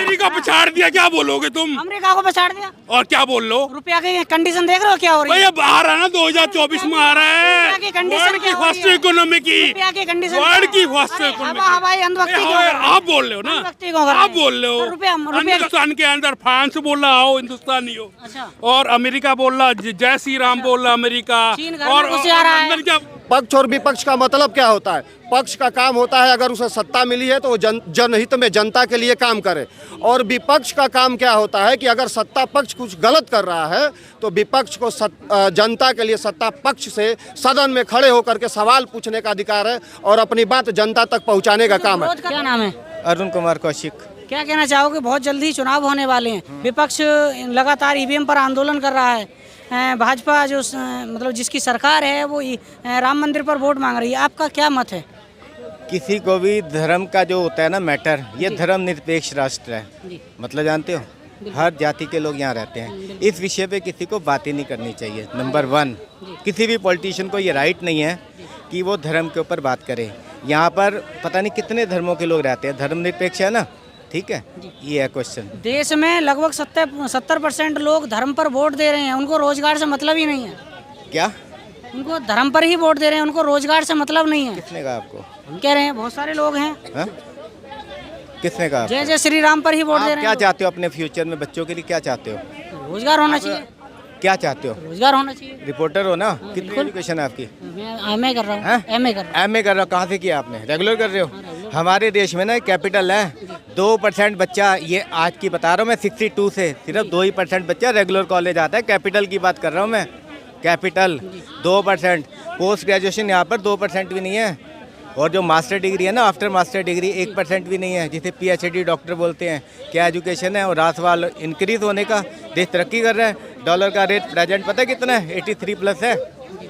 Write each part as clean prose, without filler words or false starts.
America पछाड़ दिया, क्या बोलोगे तुम? अमेरिका को पछाड़ दिया और क्या बोल लो? रुपया की कंडीशन देख रहे हो क्या हो रही है? भैया बाहर है ना, 2024 में आ रहा है। रुपया की कंडीशन वर्ल्ड की क्या हो रही फर्स्ट है? इकोनॉमी की, रुपया की कंडीशन वर्ल्ड क्या की है? फर्स्ट अरे इकोनॉमी हवाई अंधभक्ति क्यों कर रहे हैं? आप बोल रहे हो ना, अंधभक्ति क्यों कर रहे आप हैं? बोल रहे हो। तो रुपया हिंदुस्तान के अंदर फ्रांस बोल रहा हो हिंदुस्तानी हो, अच्छा। और अमेरिका बोल रहा जय श्री राम बोल रहा अमेरिका, चीन घर में और घुसे आ रहा है। अंदर क्या पक्ष और विपक्ष का मतलब क्या होता है? पक्ष का काम होता है अगर उसे सत्ता मिली है तो वो जनहित में जनता के लिए काम करे, और विपक्ष का काम क्या होता है कि अगर सत्ता पक्ष कुछ गलत कर रहा है तो विपक्ष को जनता के लिए सत्ता पक्ष से सदन में खड़े होकर के सवाल पूछने का अधिकार है और अपनी बात जनता तक पहुंचाने का काम है। क्या नाम है? अरुण कुमार कौशिक। क्या कहना चाहोगे? बहुत जल्दी ही चुनाव होने वाले हैं, विपक्ष लगातार ईवीएम पर आंदोलन कर रहा है, भाजपा जो मतलब जिसकी सरकार है वो राम मंदिर पर वोट मांग रही है, आपका क्या मत है? किसी को भी धर्म का जो होता है ना मैटर, ये धर्मनिरपेक्ष राष्ट्र है, मतलब जानते हो, हर जाति के लोग यहाँ रहते हैं। इस विषय पे किसी को बात ही नहीं करनी चाहिए। नंबर 1, किसी भी पॉलिटिशियन को ये राइट नहीं है कि वो धर्म के ऊपर बात करे। यहाँ पर पता नहीं कितने धर्मों के लोग रहते हैं, धर्मनिरपेक्ष है ना, ठीक है, ये है क्वेश्चन। देश में लगभग 70% लोग धर्म पर वोट दे रहे हैं, उनको रोजगार से मतलब ही नहीं है। क्या? उनको धर्म पर ही वोट दे रहे हैं, उनको रोजगार से मतलब नहीं है। किसने कहा आपको? हम कह रहे हैं बहुत सारे लोग हैं। हा? किसने कहा? जय जय श्री राम पर ही वोट दे रहे हैं। क्या चाहते हो अपने फ्यूचर में, बच्चों के लिए क्या चाहते हो? रोजगार होना चाहिए। क्या चाहते हो? रोजगार होना चाहिए। रिपोर्टर हो ना, कितनी एजुकेशन है आपकी? मैं एमए कर रहा हूँ। एमए कर रहा हूँ। एमए कर रहे हो, कहाँ से किया आपने? रेगुलर कर रहे हो? हमारे देश में ना कैपिटल है 2% बच्चा, ये आज की बता रहा हूँ मैं, 62 से सिर्फ 2% बच्चा रेगुलर कॉलेज आता है। कैपिटल की बात कर रहा हूँ मैं, कैपिटल 2%। पोस्ट ग्रेजुएशन यहाँ पर 2% भी नहीं है, और जो मास्टर डिग्री है ना, आफ्टर मास्टर डिग्री 1% भी नहीं है, जिसे PhD डॉक्टर बोलते हैं। क्या एजुकेशन है? और रात वाल इंक्रीज होने का, देश तरक्की कर रहा है। डॉलर का रेट प्रेजेंट पता है कितना है? 83 प्लस है।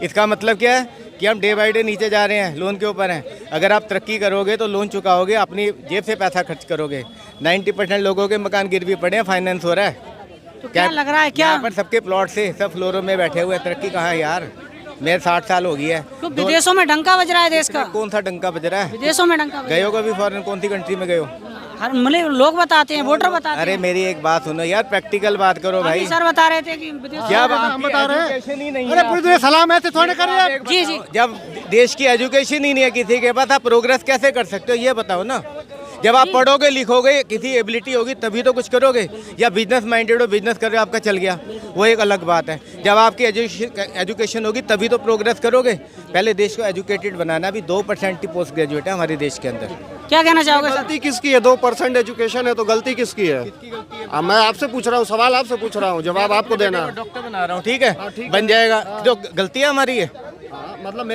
इसका मतलब क्या है कि हम डे बाई डे नीचे जा रहे हैं, लोन के ऊपर हैं। अगर आप तरक्की करोगे तो लोन चुकाओगे, अपनी जेब से पैसा खर्च करोगे। 90% लोगों के मकान गिरवी पड़े हैं, फाइनेंस हो रहा है। तो क्या लग रहा है? क्या यहाँ पर सबके प्लॉट से सब फ्लोरों में बैठे हुए हैं, तरक्की कहाँ है यार? मेरे 60 साल हो गई है। तो विदेशों में डंका बज रहा है देश का। कौन सा डंका बज रहा है? विदेशों में डंका गए हो कभी फॉरेन? कौन सी कंट्री में गए हो? हर मतलब लोग बताते हैं, वोटर बताते हैं। अरे मेरी एक बात सुनो यार, प्रैक्टिकल बात करो भाई। सर बता रहे थे कि विदेशों क्या में- हम बता रहे हैं? अरे पूरे सलाम ऐसे थोड़े करिए। जी जी। जब देश की एजुकेशन ही नहीं है किसी के पास, आप प्रोग्रेस कैसे कर सकते हो ये बताओ ना। जब आप पढ़ोगे लिखोगे, किसी एबिलिटी होगी तभी तो कुछ करोगे, या बिजनेस माइंडेड हो, बिजनेस कर रहे हो, आपका चल गया, वो एक अलग बात है। जब आपकी एजुकेशन होगी तभी तो प्रोग्रेस करोगे। पहले देश को एजुकेटेड बनाना। भी 2% की पोस्ट ग्रेजुएट है हमारे देश के अंदर। क्या कहना चाहोगे सर? गलती किसकी है? 2% एजुकेशन है तो गलती किसकी है? मैं आपसे पूछ रहा हूँ, सवाल आपसे पूछ रहा हूँ, जवाब आपको देना है। डॉक्टर बना रहा हूँ, ठीक है, बन जाएगा। जो गलतियाँ हमारी है, मतलब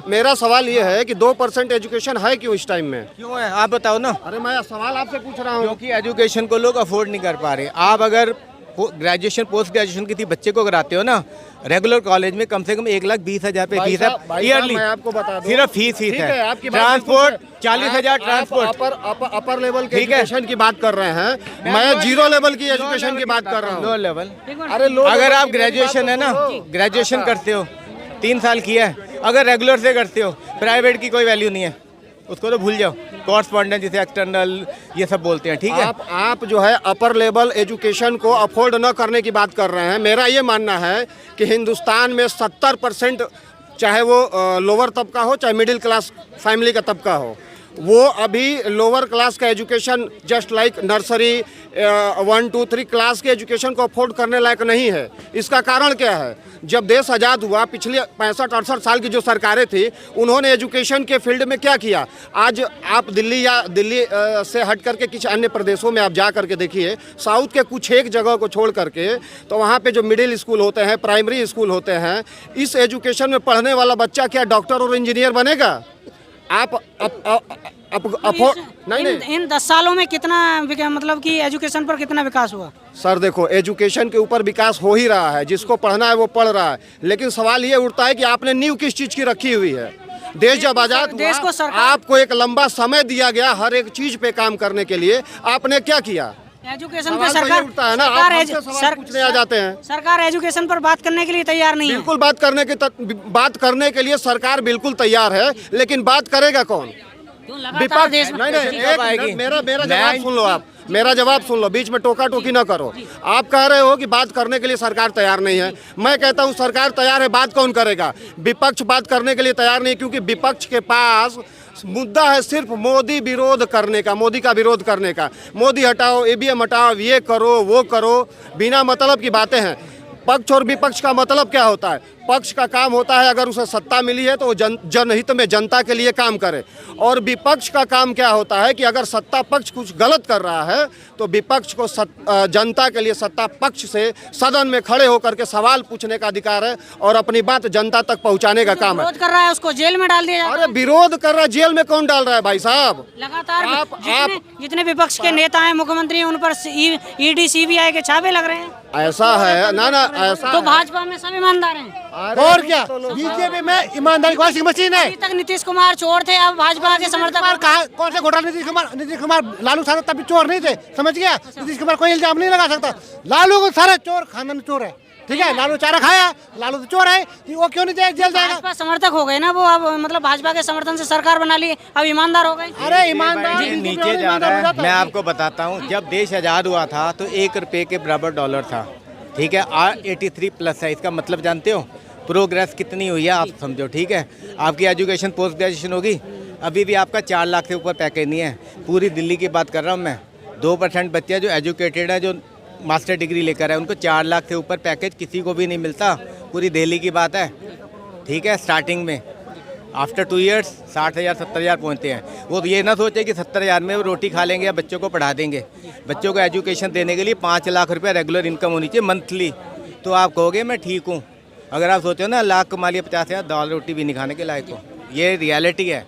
मेरा सवाल ये है कि 2% एजुकेशन है क्यों इस टाइम में? क्यों है आप बताओ ना। अरे मैं सवाल आपसे पूछ रहा हूँ। क्योंकि एजुकेशन को लोग अफोर्ड नहीं कर पा रहे। आप अगर ग्रेजुएशन पोस्ट ग्रेजुएशन किसी बच्चे को कराते हो ना, रेगुलर कॉलेज में कम से कम 1,20,000 पे फीस है ईयरली। मैं आपको बता दूं, सिर्फ फीस है। आपकी बात ट्रांसपोर्ट 40,000 ट्रांसपोर्ट। अपर लेवल के एजुकेशन की बात कर रहे हैं, मैं 0 लेवल की एजुकेशन की बात कर रहा लो हूँ। लेवल। अरे अगर आप ग्रेजुएशन है ना, ग्रेजुएशन करते हो 3 साल किया है, अगर रेगुलर से करते हो, प्राइवेट की कोई वैल्यू नहीं है, उसको तो भूल जाओ। कॉरस्पॉन्डेंट जिसे एक्सटर्नल ये सब बोलते हैं, ठीक है। आप जो है अपर लेवल एजुकेशन को अफोर्ड न करने की बात कर रहे हैं। मेरा ये मानना है कि हिंदुस्तान में 70%, चाहे वो लोअर तबका हो चाहे मिडिल क्लास फैमिली का तबका हो, वो अभी लोअर क्लास का education just like nursery 1, 2, 3 class के एजुकेशन को अफोर्ड करने लायक नहीं है। इसका कारण क्या है? जब देश आज़ाद हुआ, पिछले 65-68 साल की जो सरकारें थी, उन्होंने एजुकेशन के फील्ड में क्या किया? आज आप दिल्ली से हट करके किसी अन्य प्रदेशों में आप जा करके देखिए, साउथ के कुछ एक जगह को छोड़ करके, तो वहाँ पे जो मिडिल स्कूल होते हैं, प्राइमरी स्कूल होते हैं, इस एजुकेशन में पढ़ने वाला बच्चा क्या डॉक्टर और इंजीनियर बनेगा? आप इन 10 सालों में कितना मतलब कि एजुकेशन पर कितना विकास हुआ? सर देखो, एजुकेशन के ऊपर विकास हो ही रहा है, जिसको पढ़ना है वो पढ़ रहा है, लेकिन सवाल ये उठता है कि आपने नींव किस चीज़ की रखी हुई है? देश जब आज़ाद हुआ, आपको एक लंबा समय दिया गया हर एक चीज़ पे काम करने के लिए, आपने क्या किया? एजुकेशन पे सरकार उठता है ना, आप हमसे सवाल पूछने आ जाते हैं। सरकार एजुकेशन पर बात करने के लिए तैयार नहीं है। बिल्कुल बात करने के लिए सरकार बिल्कुल तैयार है, लेकिन बात करेगा कौन? विपक्ष। नहीं, मेरा जवाब सुन लो आप। मेरा जवाब सुन लो, बीच में टोका टोकी ना करो। आप कह रहे हो कि बात करने के लिए सरकार तैयार नहीं है। मैं कहता हूँ सरकार तैयार है, बात कौन करेगा? विपक्ष बात करने के लिए तैयार नहीं, क्योंकि विपक्ष के पास मुद्दा है सिर्फ मोदी विरोध करने का, मोदी का विरोध करने का। मोदी हटाओ, ईवीएम हटाओ, ये करो वो करो, बिना मतलब की बातें हैं। पक्ष और विपक्ष का मतलब क्या होता है? पक्ष का काम होता है अगर उसे सत्ता मिली है तो वो जनहित में जनता के लिए काम करे, और विपक्ष का काम क्या होता है कि अगर सत्ता पक्ष कुछ गलत कर रहा है तो विपक्ष को जनता के लिए सत्ता पक्ष से सदन में खड़े होकर के सवाल पूछने का अधिकार है और अपनी बात जनता तक पहुंचाने का काम है। विरोध कर रहा है उसको जेल में डाल दिया जाता है। अरे विरोध कर रहा है, जेल में कौन डाल रहा है भाई साहब? लगातार जितने विपक्ष के नेता हैं, मुख्यमंत्री हैं, उन पर ईडी सीबीआई के छापे लग रहे हैं। ऐसा है ना ऐसा तो भाजपा में सब ईमानदार हैं। और क्या बीजेपी में ईमानदारी कौन सी मशीन है? अभी तक नीतीश कुमार चोर थे, अब भाजपा के समर्थक। कौन से घोटाले? नीतीश कुमार लालू साहब तभी चोर नहीं थे, समझ गया? नीतीश कुमार कोई इल्जाम नहीं लगा सकता। लालू को सारा चोर खानदान चोर है, ठीक है? लालू चारा खाया, लालू तो चोर है, वो क्यों नहीं जेल जाएगा? भाजपा समर्थक हो गए ना वो, अब मतलब भाजपा के समर्थन से सरकार बना ली, अब ईमानदार हो गए। अरे ईमानदार नीचे जा रहा है। मैं आपको बताता हूँ, जब देश आज़ाद हुआ था तो 1 रुपये के बराबर डॉलर था, ठीक है? 83 प्लस है। इसका मतलब जानते हो प्रोग्रेस कितनी हुई है? आप समझो, ठीक है? आपकी एजुकेशन पोस्ट ग्रेजुएशन होगी, अभी भी आपका 4 लाख से ऊपर पैकेज नहीं है। पूरी दिल्ली की बात कर रहा हूँ मैं। 2% बच्चे जो एजुकेटेड है, जो मास्टर डिग्री लेकर है, उनको 4 लाख से ऊपर पैकेज किसी को भी नहीं मिलता। पूरी दिल्ली की बात है, ठीक है? स्टार्टिंग में आफ्टर 2 ईयर्स 60,000 70,000 पहुँचते हैं। वो ये ना सोचे कि 70,000 में वो रोटी खा लेंगे या बच्चों को पढ़ा देंगे। बच्चों को एजुकेशन देने के लिए 5 लाख रुपये रेगुलर इनकम होनी चाहिए मंथली। तो आप कहोगे मैं ठीक हूँ। अगर आप सोचो ना लाख कमा लिया, 50,000 दाल रोटी भी नहीं खाने के लायक हो। ये रियलिटी है।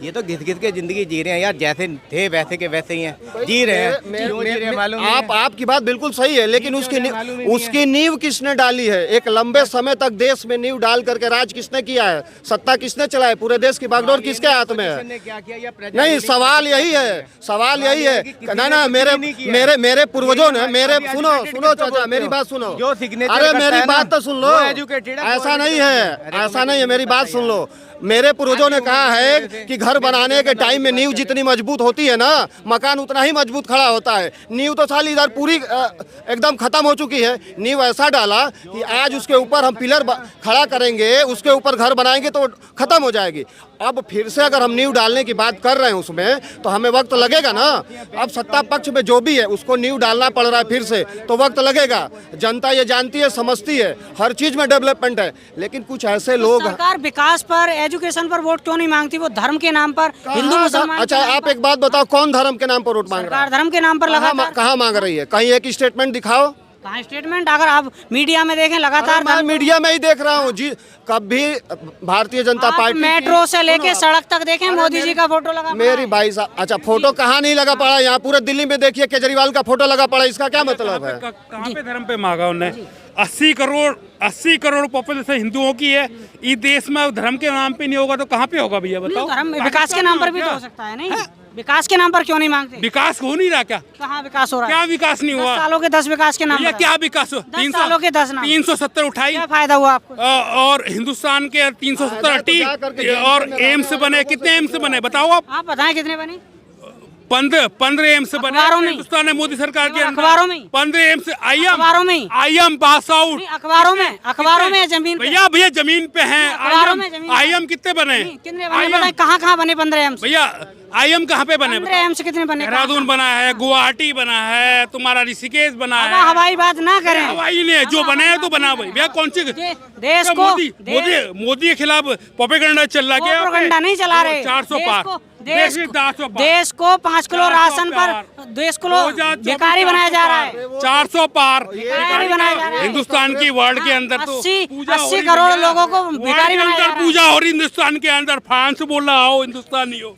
ये तो घिस घिस के जिंदगी जी रहे हैं यार, जैसे थे वैसे के वैसे ही हैं, जी रहे हैं। क्यों जी रहे हैं मालूम नहीं है? आपकी बात बिल्कुल सही है, लेकिन उसकी नींव किसने डाली है? एक लंबे समय तक देश में नींव डाल करके राज किसने किया है? सत्ता किसने चलाया? पूरे देश की बागडोर किसके हाथ में है? नहीं, सवाल यही है, सवाल यही है ना। मेरे पूर्वजों ने, मेरे सुनो चाचा, मेरी बात सुनो। अरे मेरी बात तो सुन लो। ऐसा नहीं है, ऐसा नहीं है, मेरी बात सुन लो। मेरे पूर्वजों ने कहा है कि घर बनाने के टाइम में नींव जितनी मजबूत होती है ना, मकान उतना ही मजबूत खड़ा होता है। नींव तो साली इधर पूरी एकदम खत्म हो चुकी है। नींव ऐसा डाला कि आज उसके ऊपर हम पिलर खड़ा करेंगे, उसके ऊपर घर बनाएंगे तो खत्म हो जाएगी। अब फिर से अगर हम नींव डालने की बात कर रहे हैं उसमें, तो हमें वक्त लगेगा ना। अब सत्ता पक्ष में जो भी है उसको नींव डालना पड़ रहा है फिर से, तो वक्त लगेगा। जनता ये जानती है, समझती है, हर चीज में डेवलपमेंट है, लेकिन कुछ ऐसे लोग। सरकार विकास पर, एजुकेशन पर वोट क्यों नहीं मांगती? वो धर्म के नाम पर, हिंदू मुसलमान। अच्छा, आप एक बात बताओ, कौन धर्म के नाम पर वोट मांग रहा है? धर्म के नाम पर लगातार कहाँ मांग रही है? कहीं एक स्टेटमेंट दिखाओ। कहाँ स्टेटमेंट? अगर आप मीडिया में देखें लगातार। मैं मीडिया में ही देख रहा हूँ जी। कभी भारतीय जनता पार्टी मेट्रो से लेके सड़क तक देखें, मोदी जी का फोटो लगा। मेरी भाई साहब, अच्छा फोटो कहाँ नहीं लगा पड़ा? यहाँ पूरे दिल्ली में देखिए केजरीवाल का फोटो लगा पड़ा। इसका क्या मतलब है? कहाँ पे धर्म पे मांगा उन्होंने? 80 करोड़ पॉपुलेशन हिंदुओं की है। इस देश में धर्म के नाम पे नहीं होगा तो कहाँ पे होगा भैया बताओ? धर्म विकास के नाम पर भी तो हो सकता है। नहीं, विकास के नाम पर क्यों नहीं मांगते? विकास हो नहीं रहा क्या? कहाँ विकास हो रहा है? क्या विकास नहीं हुआ? 10 सालों के 10 विकास के नाम पर। क्या विकास हो? 10 सालों के 10 नाम। 370 उठाई, क्या फायदा हुआ आपको? और हिंदुस्तान के 370 हटी, और एम्स बने। कितने एम्स बने बताओ आप बताएं कितने बने? 15 एम्स बने हिंदुस्तान में मोदी सरकार के अखबारों में। 15 एम्स अखबारों में IM पास आउट। अखबारों में जमीन भैया जमीन पे हैं। IM कितने बने? कितने बने? कहाँ बने 15 एम्स? भैया IM कहाँ पे बने? 15 एम्स कितने बने? देहरादून बना है, गुवाहाटी बना है, तुम्हारा ऋषिकेश बना है। हवाई बात ना करें। हवाई ने जो बना है तो बना भाई। भैया कौन सी देश को मोदी के खिलाफ प्रोपेगेंडा चल रहा है? प्रोपेगेंडा नहीं चला रहे। 400 पार देश को 5 किलो राशन पर देश को भिखारी बनाया जा रहा है। 400 पार भिखारी बनाया जा रहा है। हिंदुस्तान की वर्ल्ड के अंदर तो 80 करोड़ लोगों को भिखारी बनाया जा रहा है। पूजा हो रही हिंदुस्तान के अंदर। फ्रांस बोल रहा हो हिंदुस्तानी हो,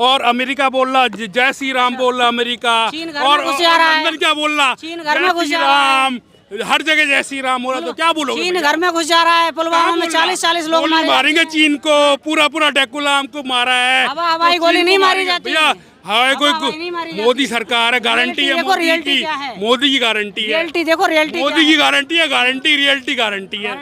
और अमेरिका बोल रहा जय श्री राम बोल रहा अमेरिका, और लंदन क्या बोल रहा जय श्री राम। हर जगह जय श्री राम हो रहा तो क्या बोलोगे? चीन घर में घुस जा रहा है। पुलवामा में 40 लोग मारेंगे चीन को। पूरा डेकुलाम को मारा है। हवाई गोली नहीं मारी जाती भैया। हाँ कोई नहीं मारी जाती। मोदी सरकार है, गारंटी है देखो मोदी रियलिटी की, क्या है? मोदी की गारंटी है, रियलिटी देखो, रियलिटी मोदी की गारंटी है, गारंटी रियलिटी गारंटी है,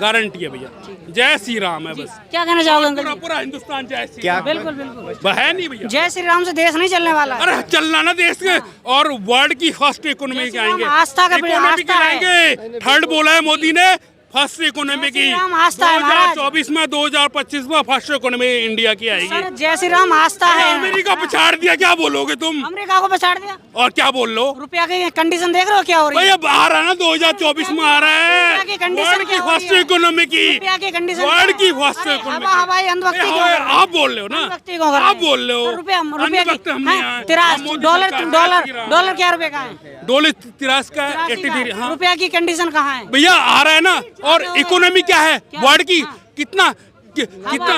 गारंटी है भैया। जय श्री राम है बस। क्या कहना चाहोगे अंकल पूरा जी? पूरा हिंदुस्तान जय श्री क्या? राम। बिल्कुल बिल्कुल। है नहीं भैया। जय श्री राम से देश नहीं चलने वाला है। अरे चलना ना देश के, और वर्ल्ड की फर्स्ट इकोनॉमी के आएंगे, आस्था का इकोनॉमी के आस्था है। आएंगे। थर्ड बोला है मोदी ने, फर्स्ट इकोनॉमी की। राम आस्था है महाराज। 2024 में 2025 में फर्स्ट इकोनॉमी इंडिया की आएगी। सर जय श्री राम आस्था है। अमेरिका पछाड़ दिया, क्या बोलोगे तुम? अमेरिका को पछाड़ दिया। और क्या बोल लो रुपया की कंडीशन देख रहे हो क्या हो रही भाई? है? अब आ रहा है ना 2024 में आ रहा है, रुपया की condition वर्ल्ड की क्या हो रही फर्स्ट है? इकोनॉमी की, रुपया की कंडीशन वर्ल्ड की फर्स्ट अरे इकोनॉमी। हवाई अंधभक्ति क्यों कर रहे हो? आप बोल रहे हो ना, अंधभक्ति क्यों कर रहे आप हो? बोल रहे हो। रुपया अंधभक्त हम नहीं आए। की डॉलर क्या रुपए का है? डॉलर 83 का 83 83। का। हाँ रुपया की कंडीशन कहाँ है? भैया आ रहा है ना, और इकोनॉमी क्या है वर्ल्ड की, कितना कितना